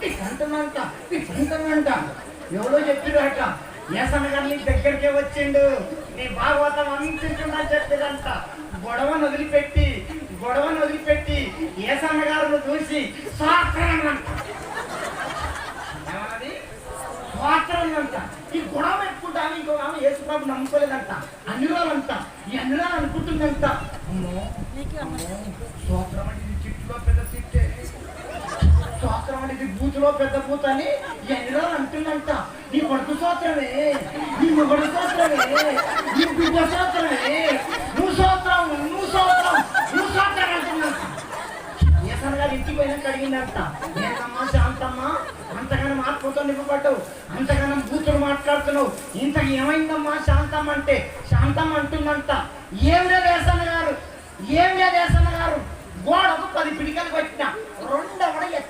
ఇటంటనంట ఇటంటనంట ఎవరో చెప్పిరట ఏసన్న గారు నీ దగ్గరికే వచ్చిండు నీ భాగవతం అంతించున్నా చెప్పేదంట గొడవను వదిలిపెట్టి ఏసన్న గారిని చూసి స్వాత్రంట ఏమన్నది స్వాత్రంట ఈ గొడవ పెట్టుకుంటాను ఇంకో ఆమె యేసుప్రభు నమ్ముకోలేదంట అన్ని రోజులంట ఈ అన్ని రోజులు అనుకుంటుందంట అమ్మో స్వాత్రం అంటే ఇది చిట్టులో పెద్ద చిట్టే స్వాత్రం అనేది బూతులో పెద్ద బూత్ అని ఎన్నో అంటుందంట నీ కొడుకు సోత్రమే నీ మొగడు సోత్రమే నీ బిడ్డ సోత్రమే నువ్వు సోత్రం అంటుందంట ఏసన్న గారు ఇంటికి పోయినాక అడిగిందంట ఏకమ్మా శాంతమ్మా అంతగానం ఆత్మతో నింపబడ్డావు అంతగానం బూతులు మాట్లాడుతున్నావు ఇంతకు ఏమైందమ్మా శాంతమ్మ అంటే శాంతమ్మ అంటుందంట ఏం లేదు ఏసన్న గారు గోడకు 10 పిడికలు కొట్టిన రెండవడ